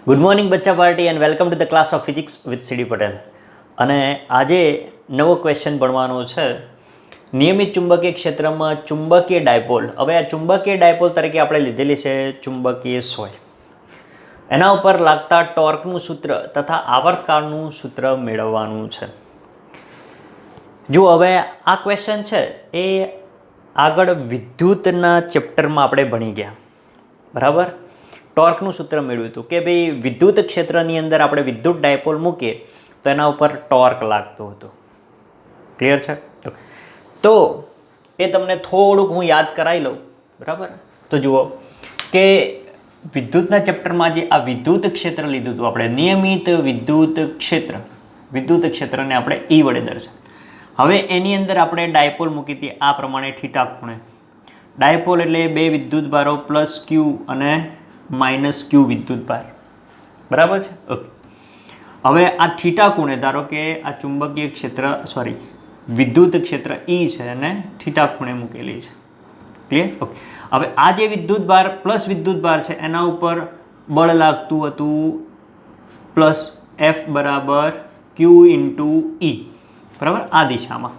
Good morning બચ્ચા party and welcome to the class of physics with C D Patel. અને આજે નવો ક્વેશ્ચન ભણવાનો છે. નિયમિત ચુંબકીય ક્ષેત્રમાં ચુંબકીય ડાયપોલ. હવે આ ચુંબકીય ડાયપોલ તરીકે આપણે લીધેલી છે ચુંબકીય સોય. એના ઉપર લાગતા ટોર્કનું સૂત્ર તથા આવર્તકાળનું સૂત્ર મેળવવાનું છે. જો હવે આ ક્વેશ્ચન છે એ આગળ વિદ્યુતના ચેપ્ટરમાં આપણે ભણી ગયા, બરાબર. ટોર્કનું સૂત્ર મેળવ્યું હતું કે ભાઈ વિદ્યુત ક્ષેત્રની અંદર આપણે વિદ્યુત ડાયપોલ મૂકીએ તો એના ઉપર ટોર્ક લાગતું હતું. ક્લિયર છે? તો એ તમને થોડુંક હું યાદ કરાવી લઉં, બરાબર. તો જુઓ કે વિદ્યુતના ચેપ્ટરમાં જે આ વિદ્યુત ક્ષેત્ર લીધું હતું આપણે, નિયમિત વિદ્યુત ક્ષેત્રને આપણે E વડે દર્શાવીએ. હવે એની અંદર આપણે ડાયપોલ મૂકી હતી આ પ્રમાણે થીટા ખૂણે. ડાયપોલ એટલે બે વિદ્યુત ભારો પ્લસ ક્યુ અને માઇનસ ક્યુ વિદ્યુત ભાર, બરાબર છે. ઓકે, હવે આ થીટા ખૂણે ધારો કે આ ચુંબકીય ક્ષેત્ર વિદ્યુત ક્ષેત્ર E છે અને થીટા ખૂણે મૂકેલી છે. ક્લિયર? ઓકે, હવે આ જે વિદ્યુત ભાર પ્લસ વિદ્યુત ભાર છે એના ઉપર બળ લાગતું હતું પ્લસ F બરાબર Q ઇન્ટુ E, બરાબર. આ દિશામાં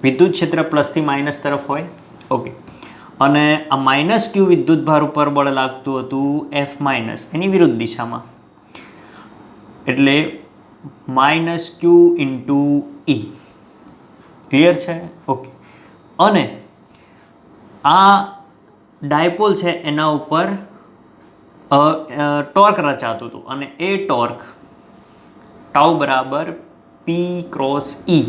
વિદ્યુત ક્ષેત્ર પ્લસથી માઇનસ તરફ હોય. ઓકે, અને આ માઇનસ ક્યુ વિદ્યુત ભાર ઉપર બળ લાગતું હતું F માઇનસ એની વિરુદ્ધ દિશામાં, એટલે માઇનસ ક્યુ ઇન્ટુ E. ક્લિયર છે? ઓકે, અને આ ડાયપોલ છે એના ઉપર ટોર્ક રચાતું હતું અને એ ટોર્ક ટાઉ બરાબર P ક્રોસ E,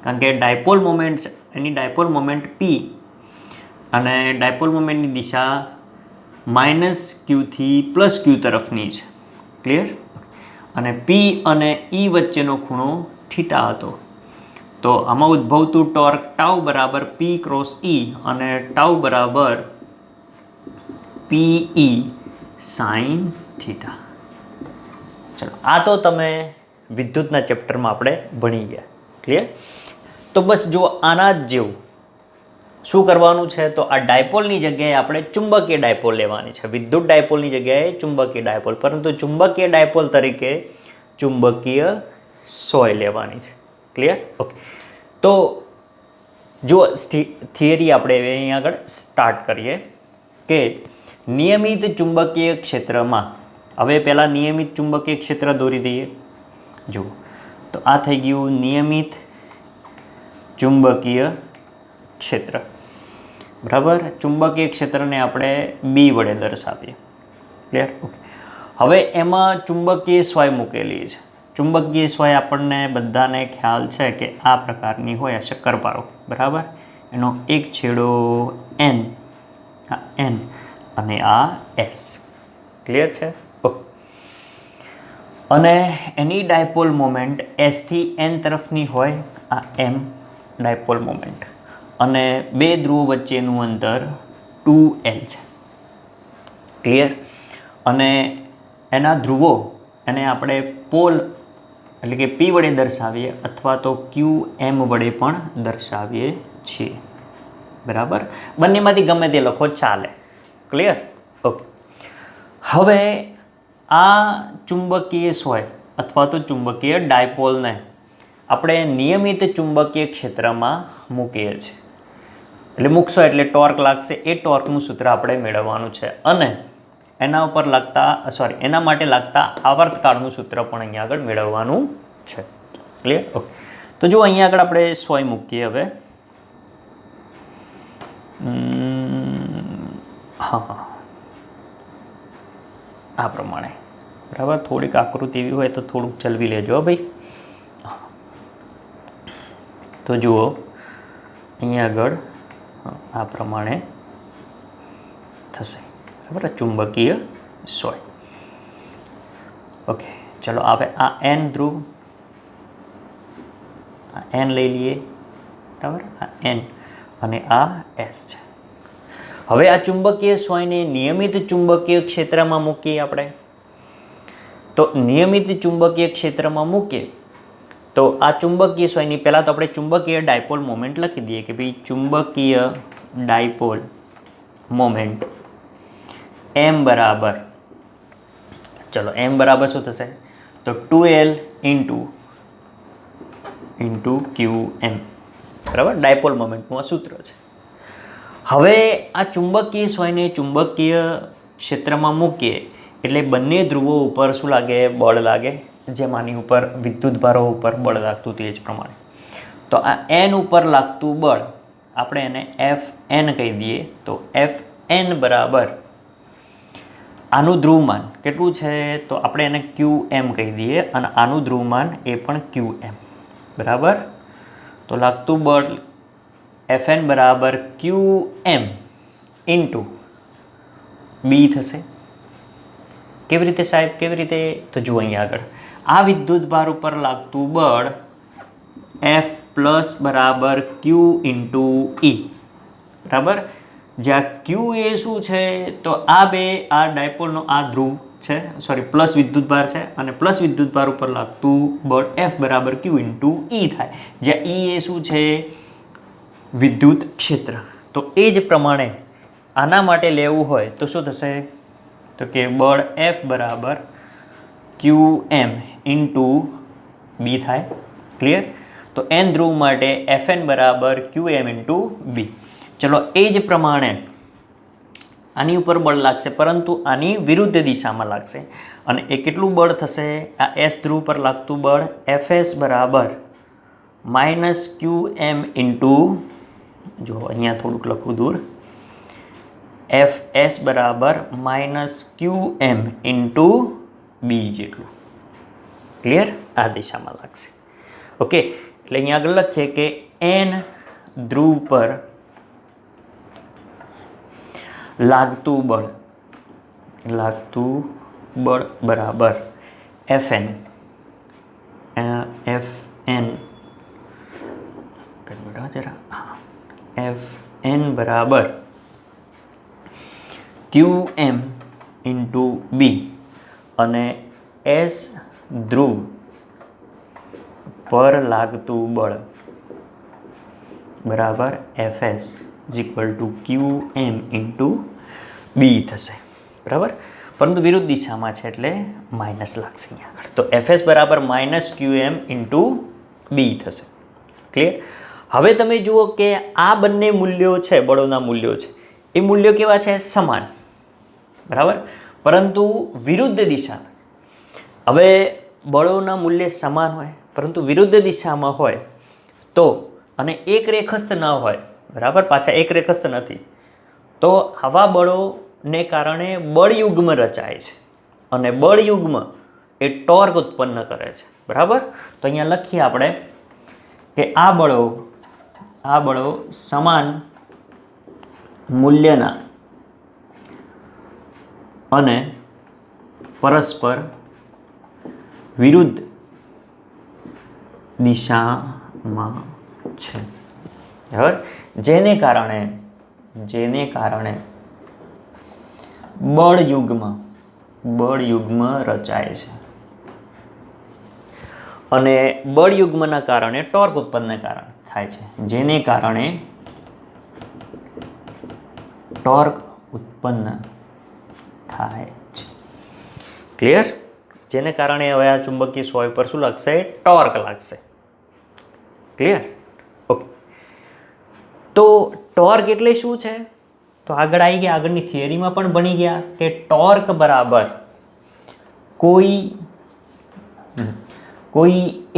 કારણ કે ડાયપોલ મોમેન્ટ છે એની ડાયપોલ મોમેન્ટ P અને ડાયપોલ મોમેન્ટની દિશા માઇનસ ક્યુથી પ્લસ ક્યુ તરફની છે. ક્લિયર? અને P અને E વચ્ચેનો ખૂણો થીટા હતો. તો આમાં ઉદ્ભવતું ટોર્ક ટાઉ બરાબર P ક્રોસ E અને ટાઉ બરાબર PE સાઇન થીટા. ચલો, આ તો તમે વિદ્યુતના ચેપ્ટરમાં આપણે ભણી ગયા. ક્લિયર? તો બસ જો આના જ જેવું શું કરવાનું છે, તો આ ડાયપોલની જગ્યાએ આપણે ચુંબકીય ડાયપોલ લેવાની છે. વિદ્યુત ડાયપોલની જગ્યાએ ચુંબકીય ડાયપોલ, પરંતુ ચુંબકીય ડાયપોલ તરીકે ચુંબકીય સોય લેવાની છે. ક્લિયર? ઓકે, તો જો થિયરી આપણે અહીંયા આગળ સ્ટાર્ટ કરીએ કે નિયમિત ચુંબકીય ક્ષેત્રમાં, હવે પહેલાં નિયમિત ચુંબકીય ક્ષેત્ર દોરી દઈએ. જુઓ, તો આ થઈ ગયું નિયમિત ચુંબકીય ક્ષેત્ર, બરાબર. ચુંબકીય ક્ષેત્રને આપણે B વડે દર્શાવીએ. ક્લિયર? ઓકે, હવે એમાં ચુંબકીય સોય મૂકેલી છે. ચુંબકીય સોય આપણને બધાને ખ્યાલ છે કે આ પ્રકારની હોય, શક્કરપારો, બરાબર. એનો એક છેડો N, આ N અને આ S. ક્લિયર છે? ઓકે, અને એની ડાયપોલ મોમેન્ટ S થી N તરફની હોય, આ M ડાયપોલ મોમેન્ટ, અને બે ધ્રુવો વચ્ચેનું અંતર 2L છે. ક્લિયર? અને એના ધ્રુવો એને આપણે પોલ એટલે કે P વડે દર્શાવીએ અથવા તો QM વડે પણ દર્શાવીએ છીએ, બરાબર. બંનેમાંથી ગમે તે લખો ચાલે. ક્લિયર? ઓકે, હવે આ ચુંબકીય સોય અથવા તો ચુંબકીય ડાયપોલને આપણે નિયમિત ચુંબકીય ક્ષેત્રમાં મૂકીએ છીએ. એટલે મૂકશો એટલે ટોર્ક લાગશે. એ ટોર્કનું સૂત્ર આપણે મેળવવાનું છે અને એના ઉપર એના માટે લાગતા આવર્તકાળનું સૂત્ર પણ અહીંયા આગળ મેળવવાનું છે. ક્લિયર? ઓકે, તો જો અહીંયા આગળ આપણે સોય મૂકીએ હવે. હા, આ પ્રમાણે, બરાબર. થોડીક આકૃતિ એવી હોય તો થોડુંક ચલવી લેજો ભાઈ. તો જુઓ અહીંયા આગળ આ પ્રમાણે થશે, બરાબર. ચુંબકીય સોય. ઓકે, ચલો હવે આ N ધ્રુવ, આ N લઈ લઈએ, બરાબર. આ N અને આ S છે. હવે આ ચુંબકીય સોયને નિયમિત ચુંબકીય ક્ષેત્રમાં મૂકીએ આપણે. તો નિયમિત ચુંબકીય ક્ષેત્રમાં મૂકીએ તો આ ચુંબકીય સોયની પહેલાં તો આપણે ચુંબકીય ડાયપોલ મોમેન્ટ લખી દઈએ કે ભાઈ ચુંબકીય ડાયપોલ મોમેન્ટ M બરાબર ચલો m બરાબર શું થશે તો 2l ઇન્ટુ qm, બરાબર. ડાયપોલ મોમેન્ટનું આ સૂત્ર છે. હવે આ ચુંબકીય સોયને ચુંબકીય ક્ષેત્રમાં મૂકીએ એટલે બંને ધ્રુવો ઉપર શું લાગે? બળ લાગે. જેમ આની ઉપર વિદ્યુતભારો ઉપર બળ લાગતું તે જ પ્રમાણે. તો આ n ઉપર લાગતું બળ આપણે એને Fn કહી દઈએ. તો Fn બરાબર આનું ધ્રુવમાન કેટલું છે? તો આપણે એને qm કહી દઈએ અને આનું ધ્રુવમાન એ પણ qm, બરાબર. તો લાગતું બળ Fn બરાબર qm ઇન્ટુ b થશે. કેવી રીતે સાહેબ? કેવી રીતે? તો જુઓ અહીંયા આગળ આ વિદ્યુતભાર ઉપર લાગતું બળ F પ્લસ બરાબર Q ઇન્ટુ E, બરાબર. જ્યાં Q એ શું છે? તો આ બે આ ડાયપોલનો આ ધ્રુવ છે, સોરી પ્લસ વિદ્યુતભાર છે અને પ્લસ વિદ્યુતભાર ઉપર લાગતું બળ F બરાબર Q ઇન્ટુ E થાય. જ્યાં E એ શું છે? વિદ્યુત ક્ષેત્ર. તો એ જ પ્રમાણે આના માટે લેવું હોય તો શું થશે? તો કે બળ F બરાબર qm ઇન્ટુ b થાય. ક્લિયર? તો n ધ્રુવ માટે Fn બરાબર qm ઇન્ટુ b. ચલો એ જ પ્રમાણે આની ઉપર બળ લાગશે પરંતુ આની વિરુદ્ધ દિશામાં લાગશે અને એ કેટલું બળ થશે? આ S ધ્રુવ પર લાગતું બળ Fs બરાબર માઇનસ qm ઇન્ટુ, જો અહીંયા થોડુંક લખું દૂર, Fs બરાબર માઇનસ qm ઇન્ટુ b જેટલું. ક્લિયર? આ દિશામાં લાગશે. ઓકે, એટલે અહીંયા આગળ લખીએ કે n ધ્રુવ પર લાગતું બળ બરાબર Fn બરાબર qm ઇન્ટુ b અને S ધ્રુવ પર લાગતું બળ બરાબર Fs equal to qm into b થશે, બરાબર. પરંતુ વિરુદ્ધ દિશામાં છે એટલે માઇનસ લાગશે અહીંયા આગળ. તો Fs બરાબર માઇનસ qm ઇન્ટુ b થશે. ક્લિયર? હવે તમે જુઓ કે આ બંને મૂલ્યો છે, બળોના મૂલ્યો છે, એ મૂલ્યો કેવા છે? સમાન, બરાબર, પરંતુ વિરુદ્ધ દિશા. હવે બળોના મૂલ્ય સમાન હોય પરંતુ વિરુદ્ધ દિશામાં હોય તો અને એક રેખસ્થ ન હોય, બરાબર, પાછા એક રેખસ્થ નથી, તો આવા બળોને કારણે બળયુગ્મ રચાય છે અને બળયુગ્મ એ ટોર્ક ઉત્પન્ન કરે છે, બરાબર. તો અહીંયા લખીએ આપણે કે આ બળો સમાન મૂલ્યના અને પરસ્પર વિરુદ્ધ દિશામાં છે, બરાબર. જેને કારણે બળયુગ્મ રચાય છે અને બળયુગ્મના કારણે ટોર્ક ઉત્પન્ન થાય છે, જેને કારણે ટોર્ક ઉત્પન્ન થાય છે. ક્લિયર? જેને કારણે હવે આ ચુંબકીય સોય પર શું લાગશે? ટોર્ક લાગશે. ક્લિયર? ઓકે. તો ટોર્ક એટલે શું છે? તો આગળ આવી ગયા, આગળની થિયરીમાં પણ ભણી ગયા કે ટોર્ક બરાબર કોઈ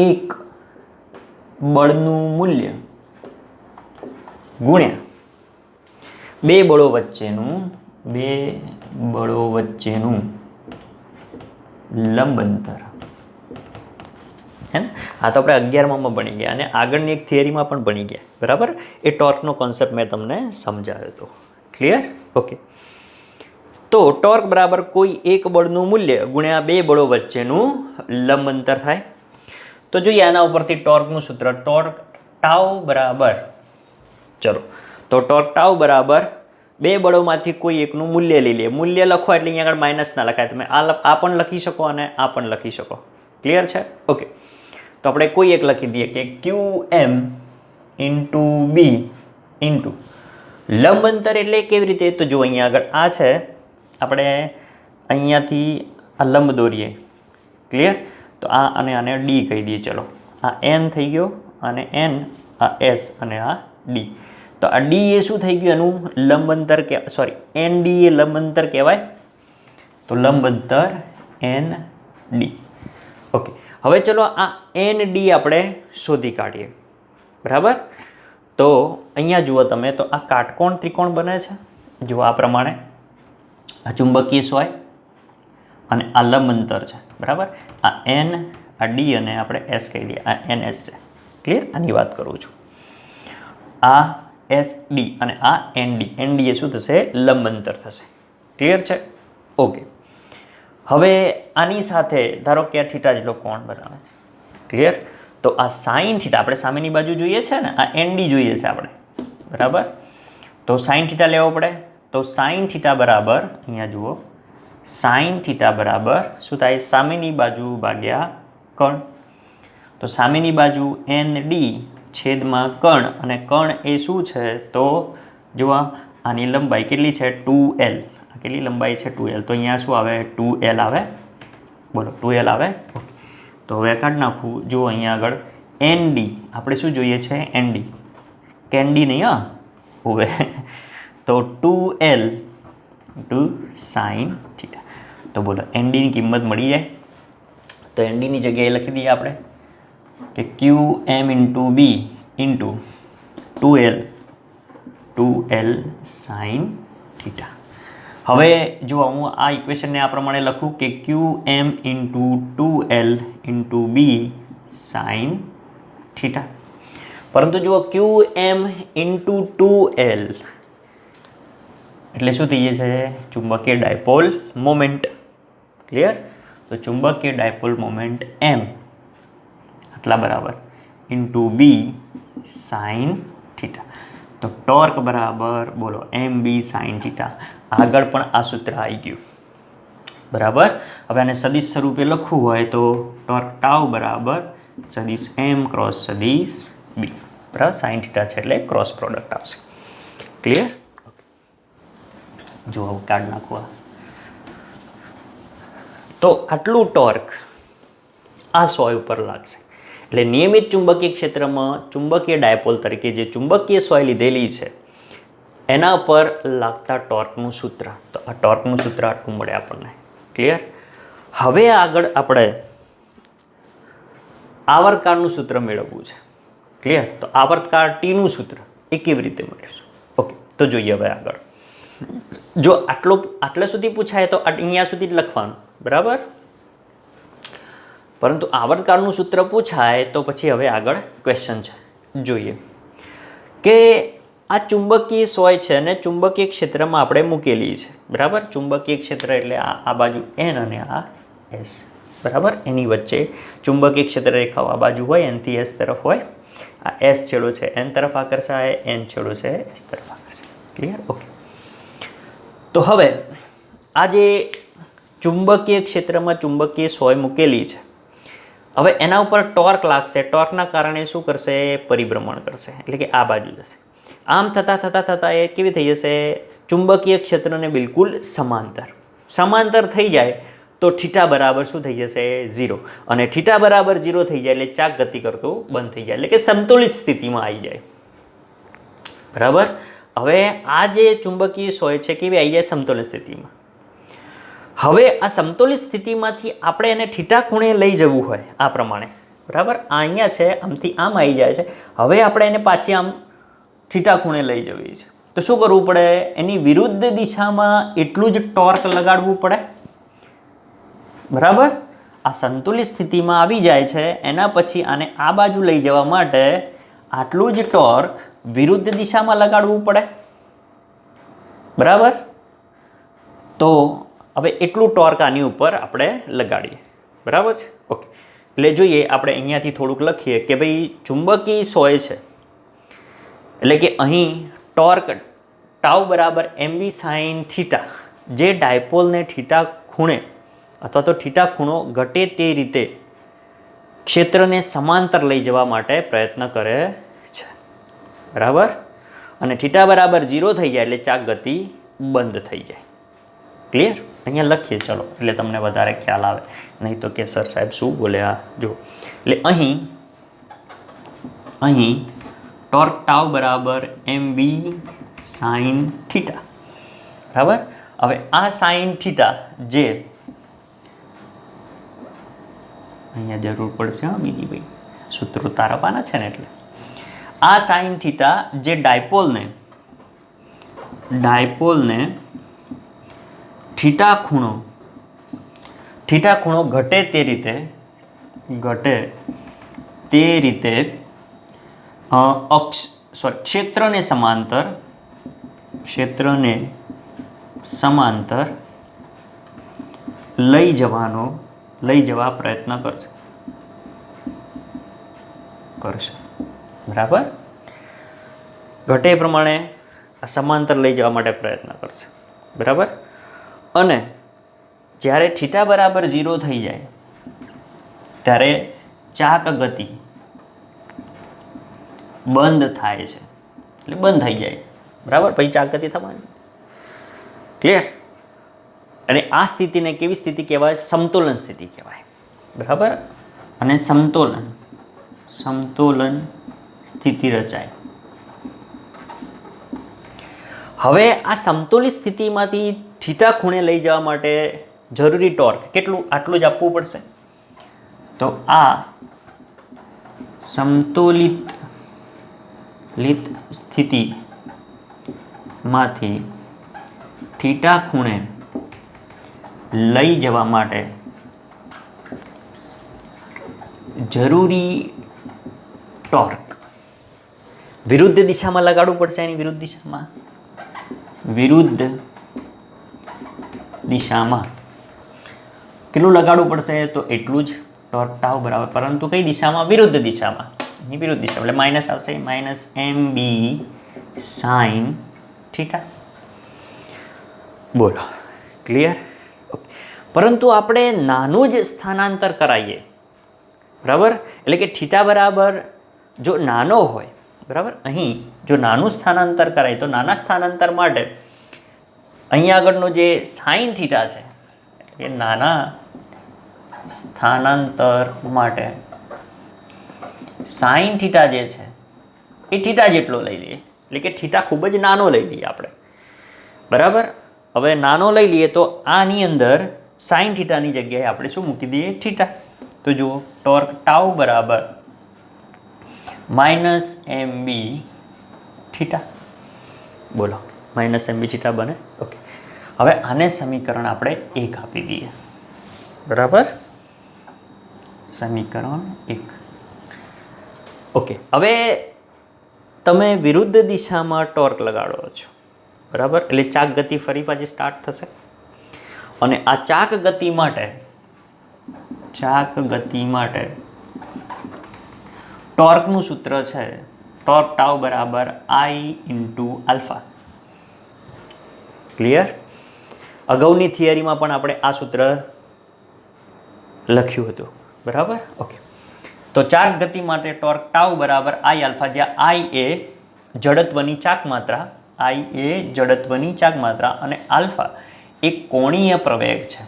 એક બળનું મૂલ્ય ગુણ્યા બે બળો વચ્ચેનું લંબ અંતર. હે ને? આ તો આપણે 11માં ભણી ગયા અને આગળની એક થિયરીમાં પણ ભણી ગયા, બરાબર. એ ટોર્કનો કોન્સેપ્ટ મેં તમને સમજાવ્યો હતો. ક્લિયર? ઓકે. તો ટોર્ક બરાબર કોઈ એક બળનું મૂલ્ય ગુણ્યા બે બળો વચ્ચેનું લંબ અંતર થાય. તો જોઈએ આના ઉપરથી ટોર્કનું સૂત્ર, ટોર્ક ટાઉ બરાબર, ચલો, તો ટોર્ક ટાઉ બરાબર બે બળોમાંથી કોઈ એકનું મૂલ્ય લઈ લે. મૂલ્ય લખો એટલે અહીંયા આગળ માઇનસ ના લખાય, તમે આ પણ લખી શકો અને આ પણ લખી શકો. ક્લિયર છે? ઓકે. તો આપણે કોઈ એક લખી દઈએ કે qm ઇન્ટુ b ઇન્ટુ લંબ અંતર એટલે કેવી રીતે? તો જો અહીંયા આગળ આ છે, આપણે અહીંયાથી આ લંબ દોરીએ, ક્લિયર? તો આ અને આને ડી કહી દઈએ. ચલો, આ એન થઈ ગયો અને એન, આ એસ અને આ ડી. તો આ ડી એ શું થઈ ગયું? એનું લંબ અંતર કે સોરી એન ડી એ લંબ અંતર કહેવાય. તો લંબ અંતર એન ડી. ઓકે, હવે ચલો આ એન ડી આપણે શોધી કાઢીએ. બરાબર? તો અહીંયા જુઓ તમે, તો આ કાટકોણ ત્રિકોણ બને છે. જુઓ આ પ્રમાણે, આ ચુંબકીય સોય અને આ લંબ અંતર છે. બરાબર? આ એન, આ ડી અને આપણે એસ કહી દઈએ. આ એન એસ છે. ક્લિયર? આની વાત કરું છું. આ એસ ડી અને આ એન ડી. એન ડી એ શું થશે? લંબ અંતર થશે. ક્લિયર છે? ઓકે. હવે આની સાથે ધારો કે આ થીટા જેટલો કોણ બનાવે છે. ક્લિયર? તો આ સાઈન થીટા આપણે સામેની બાજુ જોઈએ છે ને, આ એન ડી જોઈએ છે આપણે. બરાબર? તો સાઈન થીટા લેવો પડે. તો સાઈન થીટા બરાબર, અહીંયા જુઓ, સાઈન થીટા બરાબર શું થાય? સામેની બાજુ ભાગ્યા કર્ણ. તો સામેની બાજુ એન ડી છેદમાં કર્ણ, અને કર્ણ એ શું છે? તો જુઓ આની લંબાઈ કેટલી છે? 2L. આ કેટલી લંબાઈ છે? 2L. તો અહીંયા શું આવે? 2L આવે. બોલો, 2L આવે. ઓકે, તો હવે કાઢી નાખું. જુઓ અહીંયા આગળ એન ડી આપણે શું જોઈએ છે? એન ડી, કેન્ડી નહીં. હા, હવે તો 2L ટુ સાઈન થીટા. તો બોલો, એન ડીની કિંમત મળી જાય. તો એન ડીની જગ્યાએ લખી દઈએ આપણે કે q m into b into 2L sine theta. હવે જો હું આ ઇક્વેશનને આ પ્રમાણે લખું કે q m into 2L into b sine theta. પરંતુ જુઓ ક્યુ એમ ઇન્ટુ 2L એટલે શું થઈ જશે? ચુંબકીય ડાયપોલ મોમેન્ટ. ક્લિયર? તો ચુંબકીય ડાયપોલ મોમેન્ટ એમ આટલા બરાબર ઇન્ટુ બી સાઈન થીટા. તો ટોર્ક બરાબર બોલો એમ બી સાઈન થીટા. આગળ પણ આ સૂત્ર આવી ગયું. બરાબર? હવે આને સદિશ સ્વરૂપે લખવું હોય તો ટોર્ક ટાઉ બરાબર સદિશ એમ ક્રોસ સદિશ બી. બરાબર? સાઈન થીટા છે એટલે ક્રોસ પ્રોડક્ટ આવશે. ક્લિયર? જો આવું કાર્ડ નાખવા, તો આટલું ટોર્ક આ સોય ઉપર લાગશે. એટલે નિયમિત ચુંબકીય ક્ષેત્રમાં ચુંબકીય ડાયપોલ તરીકે જે ચુંબકીય સોય લીધેલી છે એના પર લાગતા ટોર્કનું સૂત્ર. તો આ ટોર્કનું સૂત્ર આટલું મળે આપણને. ક્લિયર? હવે આગળ આપણે આવર્તકાળનું સૂત્ર મેળવવું છે. ક્લિયર? તો આવર્તકાળ ટીનું સૂત્ર એ કેવી રીતે મેળવશું? ઓકે, તો જોઈએ હવે આગળ. જો આટલા સુધી પૂછાય તો અહીંયા સુધી જ લખવાનું. બરાબર? પરંતુ આવર્તકાળનું સૂત્ર પૂછાય તો પછી હવે આગળ ક્વેશ્ચન છે. જોઈએ કે આ ચુંબકીય સોય છે અને ચુંબકીય ક્ષેત્રમાં આપણે મૂકેલી છે. બરાબર? ચુંબકીય ક્ષેત્ર એટલે આ બાજુ એન અને આ એસ. બરાબર? એની વચ્ચે ચુંબકીય ક્ષેત્ર રેખાઓ આ બાજુ હોય, એનથી એસ તરફ હોય. આ એસ છેડો છે એન તરફ આકર્ષાય, એન છેડો છે એસ તરફ આકર્ષાય. ક્લિયર? ઓકે. તો હવે આ જે ચુંબકીય ક્ષેત્રમાં ચુંબકીય સોય મૂકેલી છે, હવે એના ઉપર ટોર્ક લાગશે. ટોર્કના કારણે શું કરશે? પરિભ્રમણ કરશે, એટલે કે આ બાજુ જશે. આમ થતાં એ કેવી થઈ જશે? ચુંબકીય ક્ષેત્રને બિલકુલ સમાંતર થઈ જાય તો થીટા બરાબર શું થઈ જશે? 0. અને થીટા બરાબર 0 થઈ જાય એટલે ચાક ગતિ કરતું બંધ થઈ જાય, એટલે કે સમતુલિત સ્થિતિમાં આવી જાય. બરાબર? હવે આ જે ચુંબકીય સોય છે કેવી આવી જાય? સમતુલિત સ્થિતિમાં. હવે આ સમતુલિત સ્થિતિમાંથી આપણે એને થીટા ખૂણે લઈ જવું હોય આ પ્રમાણે. બરાબર? આ અહીંયા છે, આમથી આમ આવી જાય છે. હવે આપણે એને પાછી આમ થીટા ખૂણે લઈ જવી છે તો શું કરવું પડે? એની વિરુદ્ધ દિશામાં એટલું જ ટોર્ક લગાડવું પડે. બરાબર? આ સંતુલિત સ્થિતિમાં આવી જાય છે, એના પછી આને આ બાજુ લઈ જવા માટે આટલું જ ટોર્ક વિરુદ્ધ દિશામાં લગાડવું પડે. બરાબર? તો હવે એટલું ટોર્ક આની ઉપર આપણે લગાડીએ. બરાબર છે? ઓકે. એટલે જોઈએ આપણે અહીંયાથી થોડુંક લખીએ કે ભાઈ ચુંબકીય સોય છે એટલે કે અહીં ટોર્ક ટાઉ બરાબર એમ બી સાઈન થીટા જે ડાયપોલને થીટા ખૂણે અથવા તો થીટા ખૂણો ઘટે તે રીતે ક્ષેત્રને સમાંતર લઈ જવા માટે પ્રયત્ન કરે છે. બરાબર? અને થીટા બરાબર 0 થઈ જાય એટલે ચાક ગતિ બંધ થઈ જાય. ક્લિયર? અહીંયા લખીએ ચલો, એટલે તમને વધારે ખ્યાલ આવે, નહીં તો કે સર સાહેબ શું બોલ્યા. જો એટલે અહીં ટોર્ક ટાઉ બરાબર mv સાઇન થીટા, બરાબર. હવે આ સાઇન થીટા જે અહીંયા જરૂર પડશે હા બીજી ભાઈ, સૂત્રો તારવવાના છે ને, એટલે આ સાઇન થીટા જે ડાયપોલને થીટા ખૂણો ઘટે તે રીતે ક્ષેત્રને સમાંતર લઈ જવા પ્રયત્ન કરશે, બરાબર. ઘટે એ પ્રમાણે આ સમાંતર લઈ જવા માટે પ્રયત્ન કરશે, બરાબર. અને જ્યારે થીટા બરાબર 0 થઈ જાય ત્યારે ચાક ગતિ બંધ થાય છે, એટલે બંધ થઈ જાય, બરાબર. પછી ચાક ગતિ થવાની, ક્લિયર? અને આ સ્થિતિને કેવી સ્થિતિ કહેવાય? સમતોલન સ્થિતિ કહેવાય, બરાબર. અને સમતોલન સ્થિતિ રચાય. હવે આ સમતોલિત સ્થિતિમાંથી થીટા ખૂણે લઈ જવા માટે જરૂરી ટોર્ક કેટલું? આટલું જ આપવું પડશે. તો આ સમતોલિત સ્થિતિમાંથી થીટા ખૂણે લઈ જવા માટે જરૂરી ટોર્ક વિરુદ્ધ દિશામાં લગાડવું પડશે. એની વિરુદ્ધ દિશામાં કેટલું લગાડવું પડશે? તો એટલું જ ટોર્ક ટાઉ બરાબર, પરંતુ કઈ દિશામાં? વિરુદ્ધ દિશામાં. એની વિરુદ્ધ દિશા એટલે માઇનસ આવશે, -mb સાઇન થીટા. બોલો, ક્લિયર? પરંતુ આપણે નાનું જ સ્થાનાંતર કરાવીએ, બરાબર. એટલે કે થીટા બરાબર જો નાનો હોય, બરાબર, અહીં જો નાનું સ્થાનાંતર કરાય તો નાના સ્થાનાંતર માટે અહીં આગળનો જે સાઇન થીટા છે એ નાના સ્થાનાંતર માટે સાઇન થીટા જે છે એ થીટા જેટલો લઈ લઈએ, એટલે કે થીટા ખૂબ જ નાનો લઈ લઈએ આપણે, બરાબર. હવે નાનો લઈ લઈએ તો આની અંદર સાઇન થીટાની જગ્યાએ આપણે શું મૂકી દઈએ? થીટા. તો જુઓ ટોર્ક ટાઉ બરાબર -mb થીટા. બોલો, -mb થીટા બને. ઓકે, હવે આને સમીકરણ આપણે 1 આપી દઈએ, બરાબર. સમીકરણ 1. ઓકે, હવે તમે વિરુદ્ધ દિશામાં ટોર્ક લગાડો છો, બરાબર. એટલે ચાક ગતિ ફરી પાછી સ્ટાર્ટ થશે. અને આ ચાક ગતિ માટે ટોર્કનું સૂત્ર છે ટોર્ક ટાઉ બરાબર I × આલ્ફા. ક્લિયર? અગાઉની થિયરીમાં પણ આપણે આ સૂત્ર લખ્યું હતું, બરાબર. ઓકે, તો ચાક ગતિ માટે ટોર્ક ટાઉ બરાબર I આલ્ફા, જ્યાં I એ જડત્વની ચાક માત્રા અને આલ્ફા એ કોણીય પ્રવેગ છે.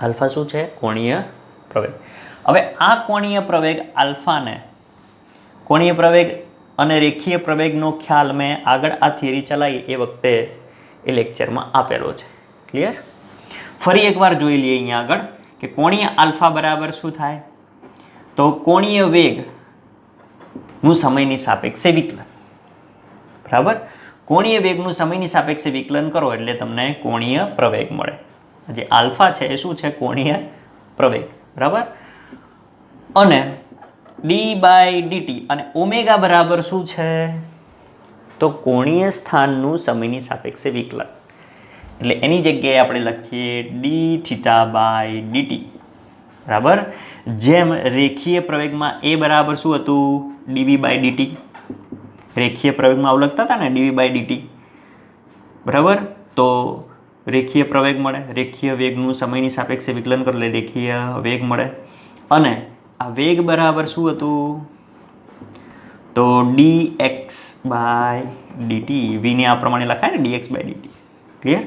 આલ્ફા શું છે? કોણીય પ્રવેગ. હવે આ કોણીય પ્રવેગ આલ્ફાને કોણીય પ્રવેગ અને રેખીય પ્રવેગનો ખ્યાલ મેં આગળ આ થિયરી ચલાવી એ વખતે એ લેક્ચરમાં આપેલો છે. ક્લિયર? ફરી એકવાર જોઈ લઈએ અહીંયા આગળ કે કોણીય આલ્ફા બરાબર શું થાય? તો કોણીય વેગનું સમયની સાપેક્ષે વિકલન, બરાબર. કોણીય વેગનું સમયની સાપેક્ષે વિકલન કરો એટલે તમને કોણીય પ્રવેગ મળે. જે આલ્ફા છે એ શું છે? કોણીય પ્રવેગ, બરાબર. અને d/dt અને ઓમેગા બરાબર શું છે? તો કોણીય સ્થાનનું સમયની સાપેક્ષે વિકલન. એટલે એની જગ્યાએ આપણે લખીએ dθ/dt, બરાબર. જેમ રેખીય પ્રવેગમાં એ બરાબર શું હતું? dv/dt. રેખીય પ્રવેગમાં આવું લખતા હતા ને, dv/dt, બરાબર. તો રેખીય પ્રવેગ મળે, રેખીય વેગનું સમયની સાપેક્ષે વિકલન કરો એટલે રેખીય વેગ મળે. અને આ વેગ બરાબર શું હતું? તો dx/dt. v ને આ પ્રમાણે લખાય ને, dx/dt. ક્લિયર?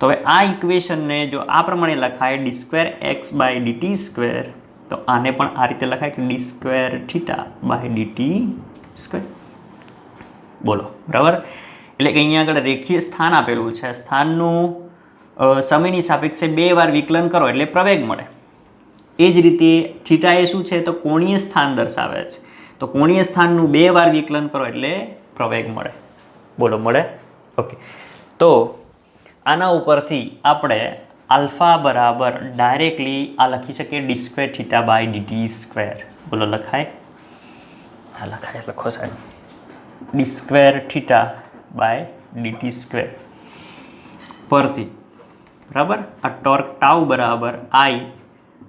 તો હવે આ ઇક્વેશનને જો આ પ્રમાણે લખાય D square X by DT square, તો આને પણ આ રીતે લખાય કે D square theta by DT square. બોલો બરાબર. એટલે કે અહીંયા આગળ રેખીય સ્થાન આપેલું છે, સ્થાનનું સમયની સાપેક્ષે 2 વાર વિકલન કરો એટલે પ્રવેગ મળે. એ જ રીતે થીટા એ શું છે તો કોણીય સ્થાન દર્શાવે છે, તો કોણીય સ્થાનનું 2 વાર વિકલન કરો એટલે પ્રવેગ મળે. બોલો મળે. ઓકે, તો આના ઉપરથી આપણે આલ્ફા બરાબર ડાયરેક્ટલી આ લખી શકીએ D square theta by DT square. બોલો લખાય? હા લખાય, લખો સાહેબ. D square theta by DT square પરથી બરાબર આ ટોર્ક ટાઉ બરાબર I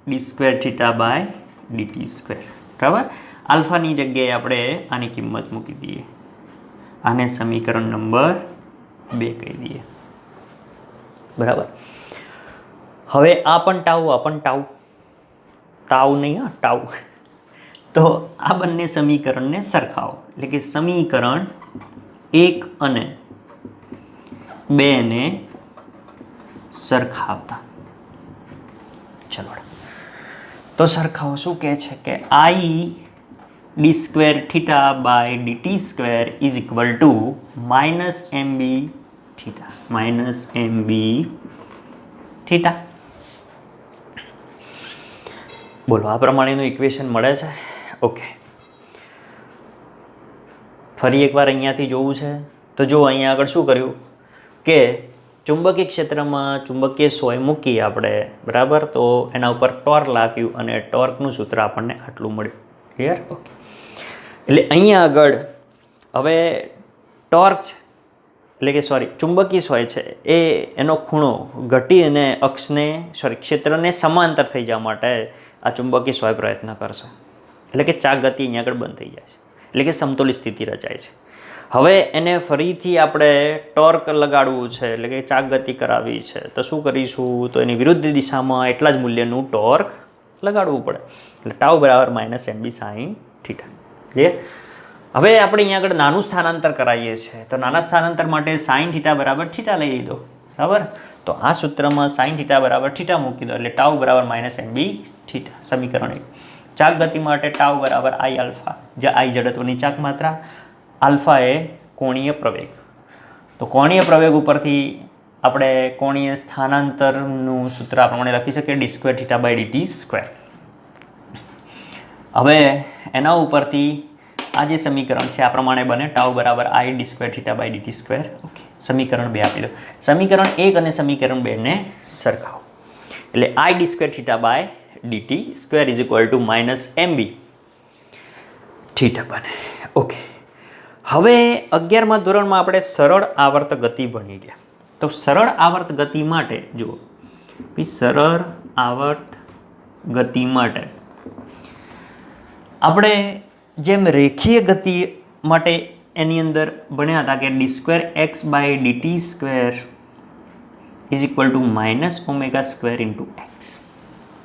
D square theta by DT square. બરાબર. આલ્ફાની જગ્યાએ આપણે આની કિંમત મૂકી દઈએ, આને સમીકરણ નંબર 2 કહી દઈએ. બરાબર. હવે આ પણ ટાઉ, આ પણ ટાઉ, તાવ નહીં હા ટાઉ. તો આ બંને સમીકરણને સરખાવો, એટલે કે સમીકરણ 1 અને 2 ને સરખાવતા. ચલો તો સરખાવો. શું કહે છે કે I D square theta by DT square is equal to minus M B theta, minus M B theta. બોલો આ પ્રમાણેનું ઇક્વેશન મળે છે. ઓકે, ફરી એકવાર અહીંયાથી જોવું છે તો જો અહીંયા આગળ શું કર્યું કે ચુંબકીય ક્ષેત્રમાં ચુંબકીય સોય મૂકી આપણે, બરાબર. તો એના ઉપર ટોર્ક લાગ્યું અને ટોર્કનું સૂત્ર આપણને આટલું મળ્યું. ક્લિયર? ઓકે, એટલે અહીંયા આગળ હવે ટોર્ક છે, એટલે કે સોરી ચુંબકીય સોય છે એ એનો ખૂણો ઘટી અને અક્ષને ક્ષેત્રને સમાંતર થઈ જવા માટે આ ચુંબકીય સોય પ્રયત્ન કરશે. એટલે કે ચાક ગતિ અહીંયા આગળ બંધ થઈ જાય છે, એટલે કે સમતોલિત સ્થિતિ રચાય છે. હવે એને ફરીથી આપણે ટોર્ક લગાડવું છે, એટલે કે ચાક ગતિ કરાવવી છે, તો શું કરીશું તો એની વિરુદ્ધ દિશામાં એટલા જ મૂલ્યનું ટોર્ક લગાડવું પડે. એટલે ટાઉ બરાબર માઇનસ એમ બી સાઇન થીટા. ક્લિયર? હવે આપણે અહીંયા આગળ નાનું સ્થાનાંતર કરાવીએ છીએ, તો નાના સ્થાનાંતર માટે સાઇન થીટા બરાબર થીટા લઈ લીધો. બરાબર. તો આ સૂત્રમાં સાઇન થીટા બરાબર થીટા મૂકી દો, એટલે ટાઉ બરાબર માઇનસ એમ બી થીટા. સમીકરણ 1. ચાક ગતિ માટે ટાઉ બરાબર આઈ આલ્ફા, જ્યાં આઈ જડત્વની ચાક માત્રા, આલ્ફા એ કોણીય પ્રવેગ. તો કોણીય પ્રવેગ ઉપરથી આપણે કોણીય સ્થાનાંતરનું સૂત્ર આ પ્રમાણે લખી શકીએ D square theta by DT square. હવે એના ઉપરથી આ જે સમીકરણ છે આ પ્રમાણે બને ટાઉ બરાબર I D square theta by DT square. Okay, સમીકરણ 2 આપી દો. સમીકરણ 1 અને સમીકરણ 2 ને સરખાવો, એટલે I D square theta by DT square is equal to minus M B theta બને. ઓકે, હવે 11મા ધોરણમાં આપણે સરળ આવર્ત ગતિ ભણી ગયા. તો સરળ આવર્ત ગતિ માટે જુઓ, સરળ આવર્ત ગતિ માટે આપણે જેમ રેખીય ગતિ માટે એની અંદર ભણ્યા હતા કે D square X by DT square is equal to minus omega square into X.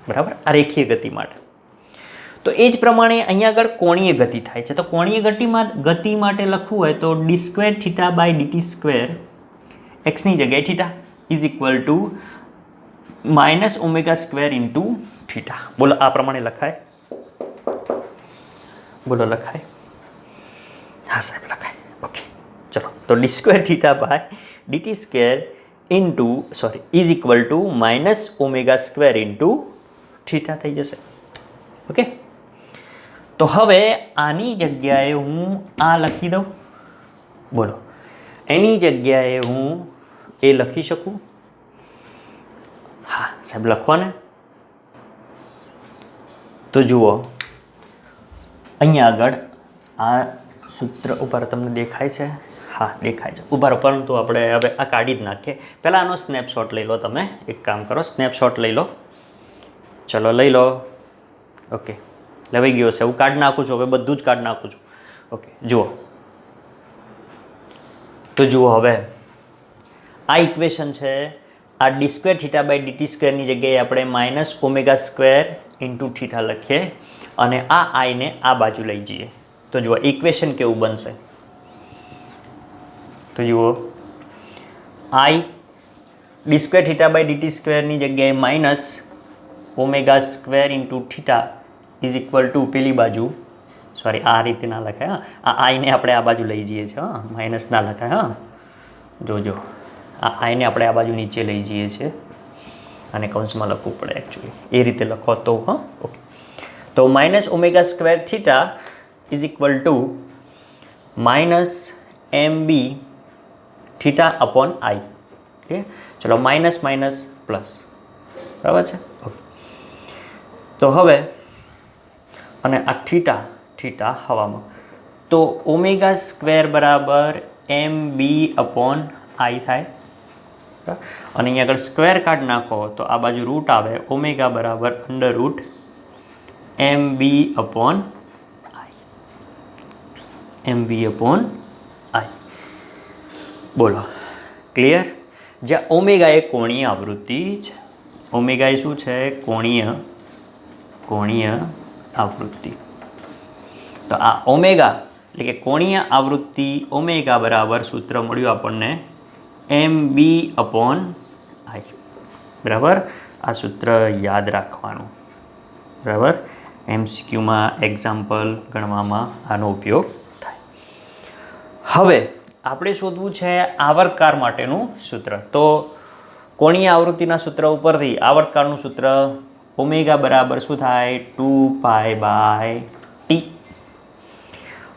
બરાબર, આ રેખીય ગતિ માટે. તો એ જ પ્રમાણે અહીંયા આગળ કોણીય ગતિ થાય છે. તો કોણીય ગતિ માટે લખવું હોય તો D square theta by DT square એક્સની જગ્યાએ theta is equal to minus omega square into theta. બોલો આ પ્રમાણે લખાય? બોલો લખાય? હા સાહેબ લખાય. ઓકે, ચલો તો D square theta by DT square into is equal to minus omega square into theta થઈ જશે. ઓકે, તો હવે આની જગ્યાએ હું આ લખી દઉં. બોલો એની જગ્યાએ હું એ લખી શકું? હા સાહેબ લખો ને. તો જુઓ અહીંયા આગળ આ સૂત્ર ઉપર તમને દેખાય છે? હા દેખાય છે. ઉભા રહો, પરંતુ આપણે હવે આ કાઢી જ નાખીએ. પહેલાં આનો સ્નેપશોટ લઈ લો. તમે એક કામ કરો, સ્નેપશોટ લઈ લો. ચલો લઈ લો. ઓકે, લેવાઈ ગયો છે. હું કાઢી નાખું છું, હવે બધું જ કાઢી નાખું છું. ઓકે, જુઓ તો જુઓ હવે આ ઇક્વેશન છે. આ d square theta by d t સ્ક્વેરની જગ્યાએ આપણે minus omega square into theta લખીએ અને આ આઈને આ બાજુ લઈ જઈએ. તો જુઓ ઇક્વેશન કેવું બનશે. તો જુઓ I D square theta by d t સ્ક્વેરની જગ્યાએ minus omega square into theta is equal to પેલી બાજુ, સોરી આ રીતે ના લખાય, હા આ આઈને આપણે આ બાજુ લઈ જઈએ છીએ, હા માઇનસ ના લખાય, હા જોજો આ આઈને આપણે આ બાજુ નીચે લઈ જઈએ છીએ અને કૌંસમાં લખવું પડે એકચ્યુઅલી, એ રીતે લખો તો, હા ઓકે. તો minus omega square theta is equal to minus M B theta upon I. Okay ચલો માઇનસ માઇનસ પ્લસ, બરાબર છે ઓકે. તો હવે અને આ થીટા થીટા હવામાં, તો ઓમેગા સ્ક્વેર બરાબર એમ બી અપોન આઈ થાય, અને અહીંયા આગળ સ્ક્વેર કાઢ નાખો તો આ બાજુ રૂટ આવે, ઓમેગા બરાબર under root m b upon I, m b upon I. બોલો ક્લિયર? જ્યાં ઓમેગા એ કોણીય આવૃત્તિ છે, ઓમેગા એ શું છે? કોણીય આવૃત્તિ. તો આ ઓમેગા એટલે કે કોણીય આવૃત્તિ ઓમેગા બરાબર સૂત્ર મળ્યું આપણને એમ બી અપોન આઈ, બરાબર. આ સૂત્ર યાદ રાખવાનું, બરાબર. MCQમાં એક્ઝામ્પલ ગણવામાં આનો ઉપયોગ થાય. હવે આપણે શોધવું છે આવર્તકાળ માટેનું સૂત્ર. તો કોણીય આવૃત્તિના સૂત્ર ઉપરથી આવર્તકાળનું સૂત્ર ઓમેગા બરાબર શું થાય? 2 પાય ટી,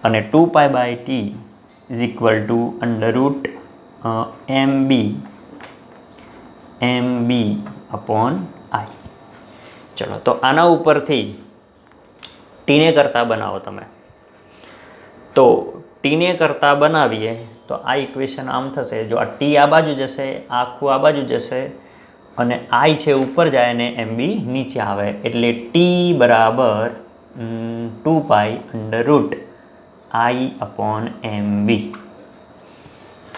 અને 2 pi t is equal to under root m b upon I. ચલો તો આના ઉપરથી ટીને કરતા બનાવો તમે, તો ટીને કરતા બનાવીએ તો આ ઇક્વેશન આમ થશે, જો આ ટી આ બાજુ જશે, આખું આ બાજુ જશે, અને આઈ છે ઉપર જાય અને એમ બી નીચે આવે, એટલે ટી બરાબર 2 pi under root I upon m બી.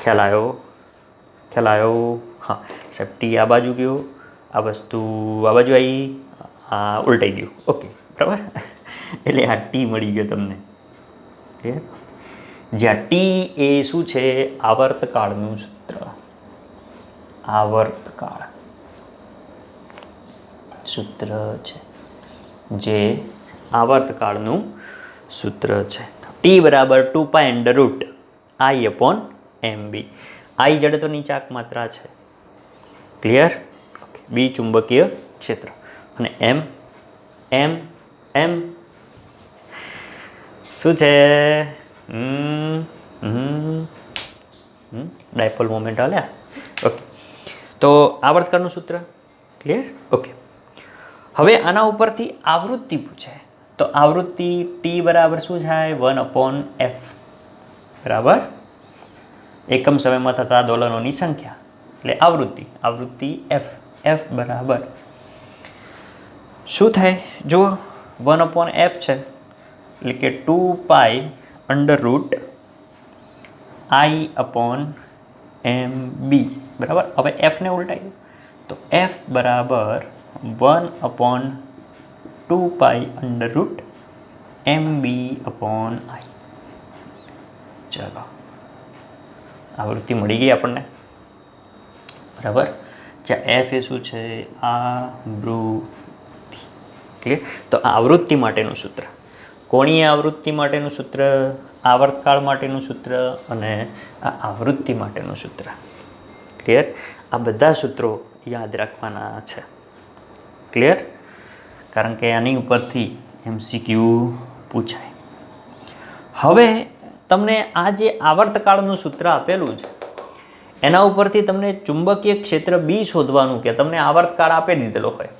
ખ્યાલ આવ્યો? હા સાહેબ, ટી આ બાજુ ગયો, આ વસ્તુ આ બાજુ આવી, આ ઉલટાઈ ગયું, ઓકે બરાબર. એટલે આ ટી મળી ગયો તમને, ક્લિયર? જ્યાં ટી એ શું છે? આવર્તકાળનું સૂત્ર, આવર્તકાળ સૂત્ર છે, જે આવર્તકાળનું સૂત્ર છે. ટી બરાબર 2 pi under root I upon m બી. આઈ જડત્વની ચાક માત્રા છે, ક્લિયર? ઓકે. બી ચુંબકીય ક્ષેત્ર, અને એમ શું છે? ડાયપોલ મોમેન્ટ હાલ્યા, ઓકે. તો આવર્તકાળનું સૂત્ર ક્લિયર? ઓકે. હવે આના ઉપરથી આવૃત્તિ પૂછે, તો આવૃત્તિ ટી બરાબર શું થાય? 1/f, બરાબર. એકમ સમયમાં થતા દોલનોની સંખ્યા એટલે આવૃત્તિ એફ બરાબર શું થાય? જુઓ 1/f છે, એટલે કે 2 pi under root I upon m b, બરાબર. હવે એફને ઉલટાઈ દો તો એફ બરાબર 1/2 pi under root m b upon I. ચલો આવૃત્તિ મળી ગઈ આપણને, બરાબર. જ્યાં એફ એ શું છે? આવૃત્તિ, ક્લિયર? તો આવૃત્તિ માટેનું સૂત્ર, કોણીય આવૃત્તિ માટેનું સૂત્ર, આવર્તકાળ માટેનું સૂત્ર, અને આ આવૃત્તિ માટેનું સૂત્ર, ક્લિયર? આ બધા સૂત્રો યાદ રાખવાના છે, ક્લિયર? કારણ કે આની ઉપરથી MCQ પૂછાય. હવે તમને આ જે આવર્તકાળનું સૂત્ર આપેલું છે એના ઉપરથી તમને ચુંબકીય ક્ષેત્ર બી શોધવાનું કે તમને આવર્તકાળ આપી દીધેલો હોય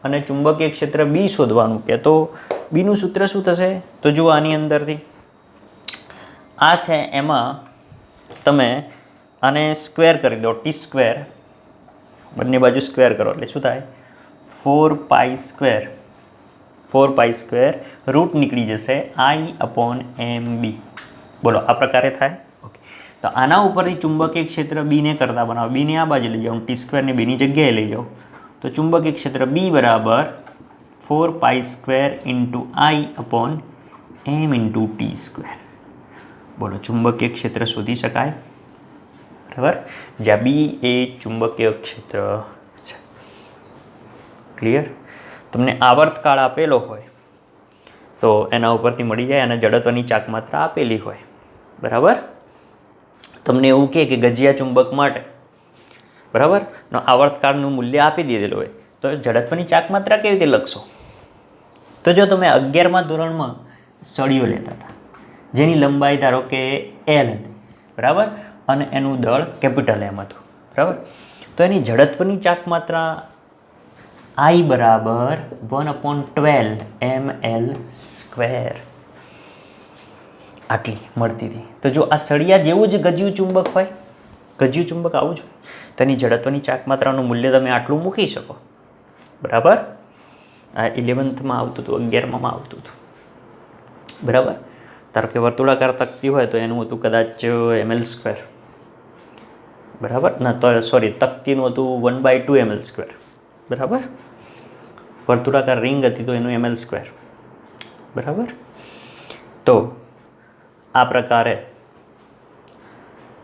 અને ચુંબકીય ક્ષેત્ર બી શોધવાનું કે, તો બીનું સૂત્ર શું થશે? તો જુઓ આની અંદરથી આ છે, એમાં તમે આને સ્ક્વેર કરી દો, ટી સ્ક્વેર, બંને બાજુ સ્ક્વેર કરો એટલે શું થાય? 4 પાઈ સ્ક્વેર રૂટ નીકળી જશે આઈ અપોન એમ બી. બોલો આ પ્રકારે થાય, ઓકે. તો આના ઉપરથી ચુંબકીય ક્ષેત્ર બીને કરતા બનાવો, બીને આ બાજુ લઈ જાઓ, ટી સ્ક્વેરને બીની જગ્યાએ લઈ જાઓ, તો ચુંબકીય ક્ષેત્ર બી બરાબર 4 pi square into I upon M into T square. બોલો ચુંબકીય ક્ષેત્ર શોધી શકાય? બરાબર, જ્યાં બી એ ચુંબકીય ક્ષેત્ર છે. ક્લિયર? તમને આવર્તકાળ આપેલો હોય તો એના ઉપરથી મળી જાય, અને જડત્વની ચાક માત્રા આપેલી હોય. બરાબર, તમને એવું કહે કે ગજિયા ચુંબક માટે બરાબર આવર્તકાળનું મૂલ્ય આપી દીધેલું હોય તો જડત્વની ચાક માત્રા કેવી રીતે લખશો? તો જો તમે 11મા ધોરણમાં સળિયો લેતા હતા જેની લંબાઈ ધારો કે L હતી, બરાબર, અને એનું દળ કેપિટલ M હતું, બરાબર, તો એની જડત્વની ચાક માત્રા I બરાબર 1/12 ml², આટલી મળતી હતી. તો જો આ સળિયા જેવું જ ગજ્યું ચુંબક હોય, ગજ્યું ચુંબક આવું જ હોય, તો એની જડત્વની ચાક માત્રાનું મૂલ્ય તમે આટલું મૂકી શકો. બરાબર, આ 11થમાં આવતું હતું, 11માં આવતું હતું. બરાબર, ધારો કે વર્તુળાકાર તકતી હોય તો એનું હતું કદાચ ml². બરાબર, ના તો સોરી, તકતીનું હતું 1/2 ml². બરાબર, વર્તુળાકાર રિંગ હતી તો એનું ml². બરાબર, તો આ પ્રકારે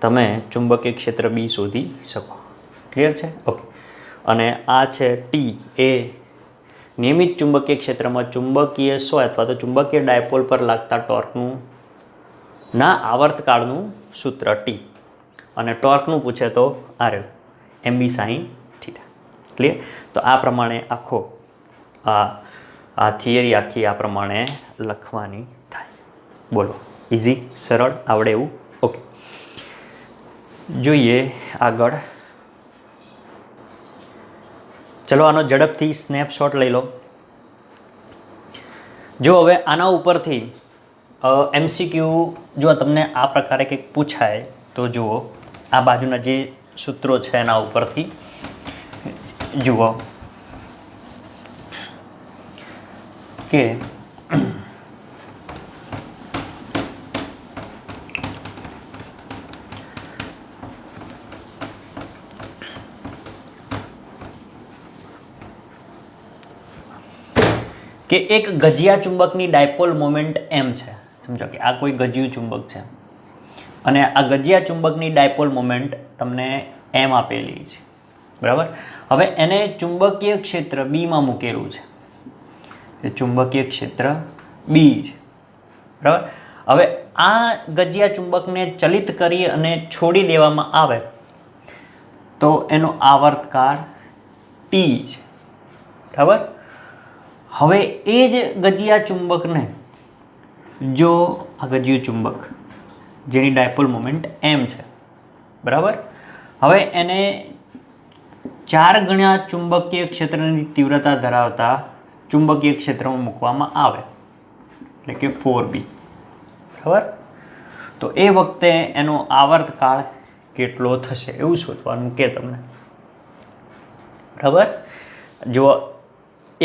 તમે ચુંબકીય ક્ષેત્ર બી શોધી શકો. ક્લિયર છે? ઓકે. અને આ છે ટી, એ નિયમિત ચુંબકીય ક્ષેત્રમાં ચુંબકીય સોય અથવા તો ચુંબકીય ડાયપોલ પર લાગતા ટોર્કનું ના આવર્તકાળનું સૂત્ર ટી, અને ટોર્કનું પૂછે તો આ રહ્યું MB sin θ. ક્લિયર? તો આ પ્રમાણે આખો આ થિયરી આખી આ પ્રમાણે લખવાની થાય. બોલો, ઇઝી, સરળ, આવડે એવું? ઓકે, જોઈએ આગળ. ચલો આનો ઝડપથી સ્નેપશોટ લઈ લો. જો હવે આના ઉપરથી MCQ જો તમને આ પ્રકારે કંઈક પૂછાય તો જુઓ, આ બાજુના જે સૂત્રો છે એના ઉપરથી જુઓ કે એક ગજિયા ચુંબકની ડાયપોલ મોમેન્ટ M છે. સમજો કે આ કોઈ ગજિયું ચુંબક છે અને આ ગજિયા ચુંબકની ડાયપોલ મોમેન્ટ તમને M આપેલી છે. બરાબર, હવે એને ચુંબકીય ક્ષેત્ર બીમાં મૂકેલું છે. ચુંબકીય ક્ષેત્ર બી છે. બરાબર, હવે આ ગજિયા ચુંબકને ચલિત કરી અને છોડી દેવામાં આવે તો એનો આવર્તકાળ ટી છે. બરાબર, હવે એ જ ગજિયા ચુંબકને જો આ ગજિયું ચુંબક જેની ડાયપોલ મોમેન્ટ M છે, બરાબર, હવે એને 4 ગણા ચુંબકીય ક્ષેત્રની તીવ્રતા ધરાવતા ચુંબકીય ક્ષેત્રમાં મૂકવામાં આવે, એટલે કે 4B. બરાબર, તો એ વખતે એનો આવર્તકાળ કેટલો થશે એવું શોધવાનું કે તમને. બરાબર, જો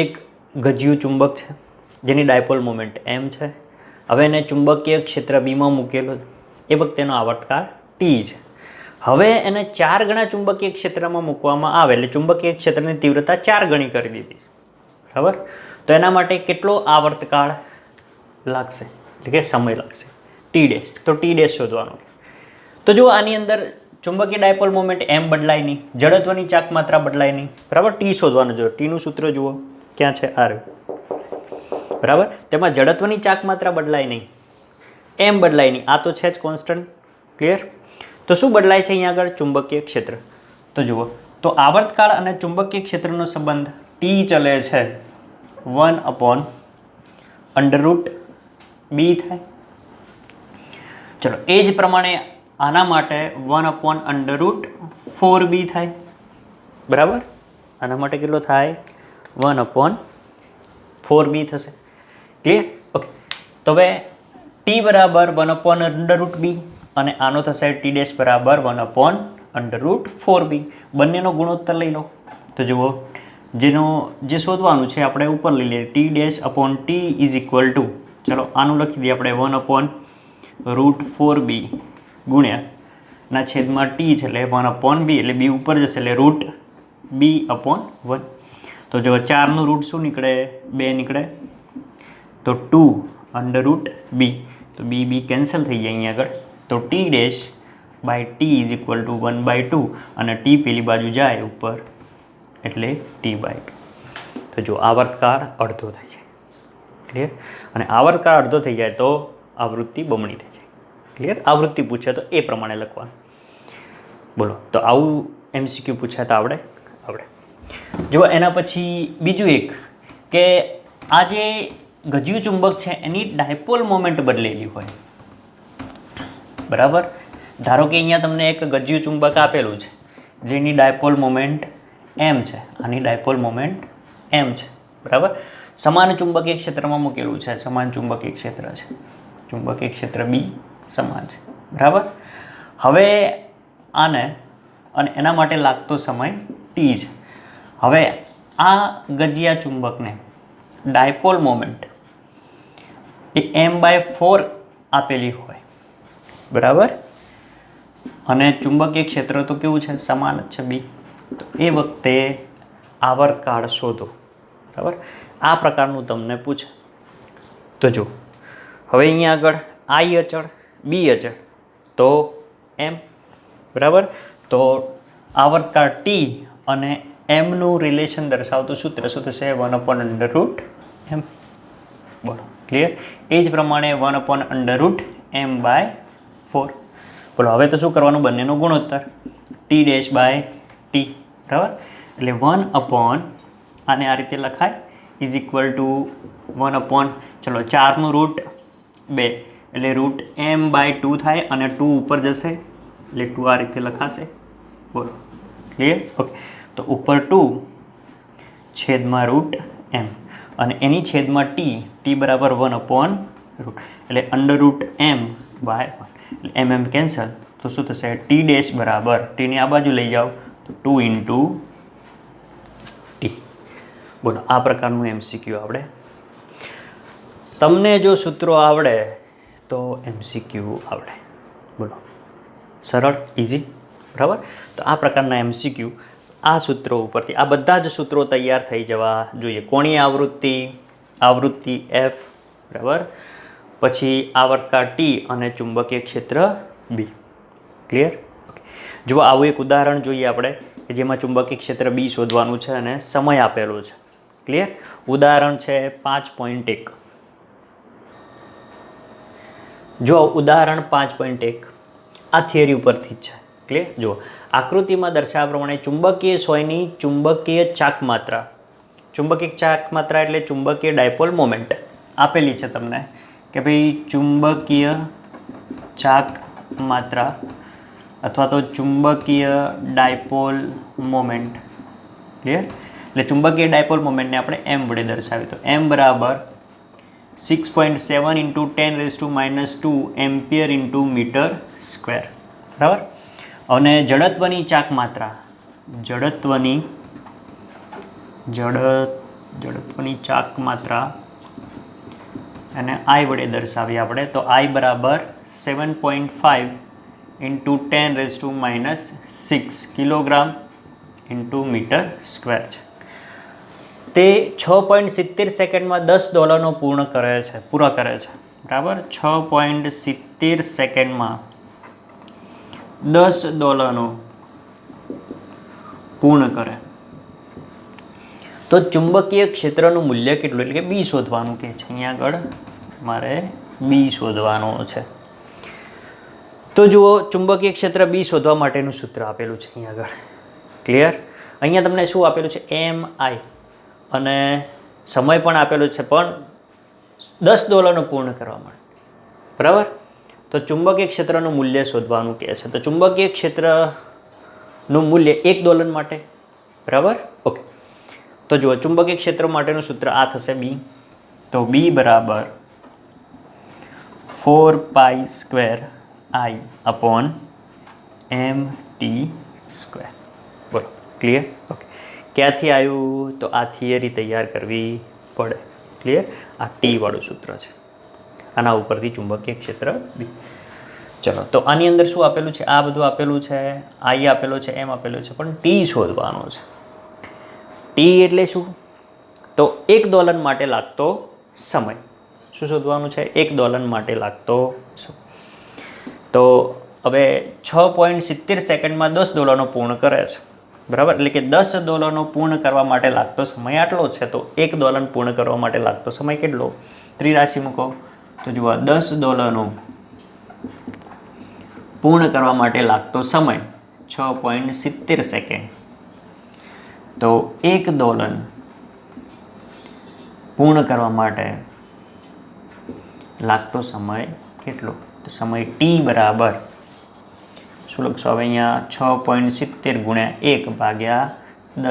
એક ગજિયું ચુંબક છે જેની ડાયપોલ મોમેન્ટ M છે, હવે એને ચુંબકીય ક્ષેત્ર બીમાં મૂકેલો, એ વખતે એનો આવર્તકાળ ટી છે. હવે એને 4 ગણા ચુંબકીય ક્ષેત્રમાં મૂકવામાં આવે એટલે ચુંબકીય ક્ષેત્રની તીવ્રતા 4 ગણી કરી દીધી. બરાબર, તો એના માટે કેટલો આવર્તકાળ લાગશે, એટલે કે સમય લાગશે, T'. તો T' શોધવાનું. તો જો આની અંદર ચુંબકીય ડાયપોલ મોમેન્ટ M બદલાય નહીં, જડત્વની ચાક માત્રા બદલાય નહીં. બરાબર, ટી શોધવાનું. જો ટીનું સૂત્ર જુઓ ક્યાં છે, આ રહ્યું. બરાબર, તેમાં જડત્વની ચાક માત્રા બદલાય નહીં, M બદલાય નહીં, આ તો છે જ કોન્સ્ટન્ટ. ક્લિયર? તો શું બદલાય છે અહીંયા આગળ? ચુંબકીય ક્ષેત્ર. તો જુઓ, તો આવર્તકાળ અને ચુંબકીય ક્ષેત્રનો સંબંધ ટી ચલે છે 1/√B થાય. ચલો, એ જ પ્રમાણે આના માટે 1/√4B થાય. બરાબર, આના માટે કેટલો થાય? 1/4B થશે. ક્લિયર? ઓકે, તો હવે ટી બરાબર 1/√B અને આનો થશે T' બરાબર 1/√4B. બંનેનો ગુણોત્તર લઈ લો. તો જુઓ, જે શોધવાનું છે આપણે ઉપર લઈ લઈએ, T'/T ઇઝ ઇક્વલ ટુ, ચલો આનું લખી દઈએ આપણે 1/√4B ગુણ્યા ના છેદમાં T છે એટલે 1/B, એટલે B ઉપર જશે એટલે √B/1. તો જો 4નું રૂટ શું નીકળે? 2 નીકળે, તો 2/√B, તો B કેન્સલ થઈ જાય અહીંયા આગળ. તો T' by T is equal to 1/2 અને ટી પેલી બાજુ જાય ઉપર એટલે T/2. તો જો આવર્તકાળ અડધો થઈ જાય. ક્લિયર? અને આવર્તકાળ અડધો થઈ જાય તો આવૃત્તિ બમણી થઈ જાય. ક્લિયર? આવૃત્તિ પૂછે તો એ પ્રમાણે લખવાનું. બોલો, તો આવું MCQ પૂછાય તો આવડે. જો એના પછી બીજું એક કે આ જે ગજ્યુ ચુંબક છે એની ડાયપોલ મોમેન્ટ બદલેલી હોય. બરાબર? ધારો કે અહીંયા તમને એક ગજ્યુ ચુંબક આપેલું છે જેની ડાયપોલ મોમેન્ટ m છે, આની ડાયપોલ મોમેન્ટ m છે. બરાબર? સમાન ચુંબકીય ક્ષેત્રમાં મૂકેલું છે, સમાન ચુંબકીય ક્ષેત્ર છે, ચુંબકીય ક્ષેત્ર B સમાન છે. બરાબર? હવે આને અને એના માટે લાગતો સમય t છે. હવે આ ગજિયા ચુંબકને ડાયપોલ મોમેન્ટ એ m/4 આપેલી હોય. બરાબર? અને ચુંબકીય ક્ષેત્ર તો કેવું છે? સમાન જ છે B. તો એ વખતે આવર્તકાળ શોધો. બરાબર? આ પ્રકારનું તમને પૂછે. તો જો હવે અહીંયા આગળ I અચળ, B અચળ, તો m. બરાબર? તો આવર્તકાળ T અને mનું રિલેશન દર્શાવતું સૂત્ર શું થશે? 1/√m. બોલો, ક્લિયર? એ જ પ્રમાણે 1/√m/4. બોલો, હવે તો શું કરવાનું? બંનેનો ગુણોત્તર T'/T. બરાબર? એટલે 1/ આને આ રીતે લખાય ઇઝ ઇક્વલ ટુ 1/ ચલો 4નું રૂટ 2 એટલે √m/2 થાય અને 2 ઉપર જશે એટલે 2 આ રીતે લખાશે. બોલો, ક્લિયર? ઓકે. તો ઉપર 2 છેદમાં √m અને એની છેદમાં t બરાબર 1/√, એટલે √m/1 એટલે mm કેન્સલ. તો શું થશે? T' બરાબર ટીની આ બાજુ લઈ જાઓ તો 2 × t. બોલો, આ પ્રકારનું MCQ આવડે. તમને જો સૂત્રો આવડે તો MCQ આવડે. બોલો, સરળ, ઇઝી. બરાબર? તો આ પ્રકારના MCQ આ સૂત્રો ઉપરથી, આ બધા જ સૂત્રો તૈયાર થઈ જવા જોઈએ. કોણીય આવૃત્તિ F. બરાબર? પછી આવર્તકાળ T અને ચુંબકીય ક્ષેત્ર B. ક્લિયર? જો આવું એક ઉદાહરણ જોઈએ આપણે કે જેમાં ચુંબકીય ક્ષેત્ર B શોધવાનું છે અને સમય આપેલો છે. ક્લિયર? ઉદાહરણ છે 5.1. જો ઉદાહરણ 5.1 આ થિયરી ઉપરથી જ છે. ક્લિયર? જો આકૃતિમાં દર્શાવ્યા પ્રમાણે ચુંબકીય સોયની ચુંબકીય ચાક માત્રા, ચુંબકીય ચાક માત્રા એટલે ચુંબકીય ડાયપોલ મોમેન્ટ આપેલી છે તમને કે ભાઈ ચુંબકીય ચાક માત્રા અથવા તો ચુંબકીય ડાયપોલ મોમેન્ટ. ક્લિયર? એટલે ચુંબકીય ડાયપોલ મોમેન્ટને આપણે m વડે દર્શાવી તો m બરાબર 6.7 × 10⁻² એમ્પિયર × મીટર સ્ક્વેર. બરાબર? અને જડત્વની ચાક માત્રા, જડત્વની ચાક માત્રા અને I વડે દર્શાવીએ આપણે તો I બરાબર 7.5 × 10⁻6 કિલોગ્રામ × મીટર સ્ક્વેર છે. તે 6.70 સેકન્ડમાં $10 પૂરા કરે છે. બરાબર? 6.70 સેકન્ડમાં $10 પૂર્ણ કરે તો ચુંબકીય ક્ષેત્રનું મૂલ્ય કેટલું? એટલે કે B શોધવાનું કહે છે. અહીંયા આગળ મારે B શોધવાનો છે. તો જુઓ, ચુંબકીય ક્ષેત્ર B શોધવા માટેનું સૂત્ર આપેલું છે અહીંયા આગળ. ક્લિયર? અહીંયા તમને શું આપેલું છે? MI અને સમય પણ આપેલો છે પણ $10 પૂર્ણ કરવા માટે. બરાબર? તો ચુંબકીય ક્ષેત્રનું મૂલ્ય શોધવાનું કહે છે. તો ચુંબકીય ક્ષેત્રનું મૂલ્ય $1 માટે. બરાબર? ઓકે. તો જુઓ, ચુંબકીય ક્ષેત્ર માટેનું સૂત્ર આ થશે B. તો B બરાબર 4π²I/mt². બોલો, ક્લિયર? ઓકે. ક્યાંથી આવ્યું? તો આ થિયરી તૈયાર કરવી પડે. ક્લિયર? આ T વાળું સૂત્ર છે, આના ઉપરથી ચુંબકીય ક્ષેત્ર B. ચલો, તો આની અંદર શું આપેલું છે? આ બધું આપેલું છે, I આપેલો છે, M આપેલો છે, પણ T શોધવાનો છે. T એટલે શું? તો $1 માટે લાગતો સમય. શું શોધવાનું છે? $1 માટે લાગતો સમય. તો હવે 6.70 સેકન્ડમાં 10 દોલનો પૂર્ણ કરે છે, બરાબર. એટલે કે 10 દોલનો પૂર્ણ કરવા માટે લાગતો સમય આટલો છે, તો 1 દોલન પૂર્ણ કરવા માટે લાગતો સમય કેટલો? ત્રિરાશિ મૂકો તો જુઓ 10 દોલનો પૂર્ણ કરવા માટે લાગતો સમય 6.70 સેકન્ડ. તો 1 દોલન પૂર્ણ કરવા માટે લાગતો સમય કેટલો? તો સમય ટી બરાબર શું લખશો હવે અહીંયા? 6.70 ગુણ્યા 1 ભાગ્યા 10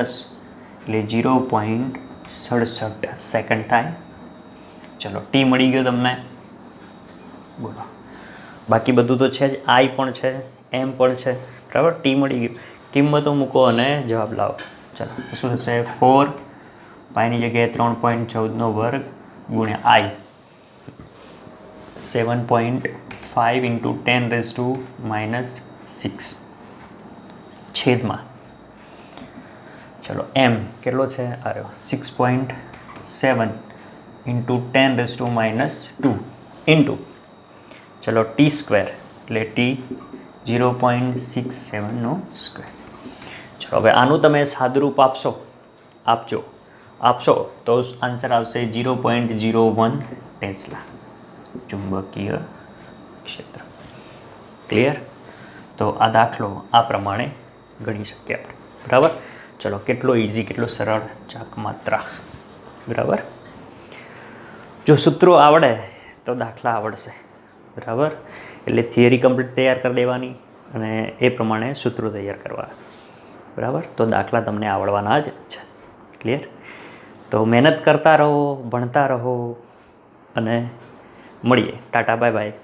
એટલે 0.67 સેકન્ડ થાય. ચલો ટી મળી ગયો તમને, બોલો. બાકી બધું તો છે જ, આઈ પણ છે, એમ પણ છે, બરાબર. ટી મળી ગયું, કિંમતો મૂકો અને જવાબ લાવો. ચલો શું થશે? 4 પાઈની જગ્યાએ 3.14 વર્ગ ગુણ્યા આઈ 7.5 × 10⁻⁻6 છેદમાં, ચલો એમ કેટલો છે? અરે 6.7 × 10⁻², ઇન્ટુ ચલો ટી સ્ક્વેર એટલે ટી 0.67 સ્ક્વેર. ચલો હવે આનું તમે સાદુરૂપ આપશો તો આન્સર આવશે 0.01 ટેસ્લા ચુંબકીય ક્ષેત્ર. ક્લિયર? તો આ દાખલો આ પ્રમાણે ગણી શકીએ આપણે, બરાબર. ચલો કેટલો ઇઝી, કેટલો સરળ ચાકમાત્રા, બરાબર. જો સૂત્રો આવડે તો દાખલા આવડશે, બરાબર. એટલે થિયરી કમ્પ્લીટ તૈયાર કરી દેવાની અને એ પ્રમાણે સૂત્રો તૈયાર કરવા, બરાબર. તો દાખલા તમને આવડવાના જ છે. ક્લિયર? તો મહેનત કરતા રહો, ભણતા રહો અને મળીએ. Tata bye bye.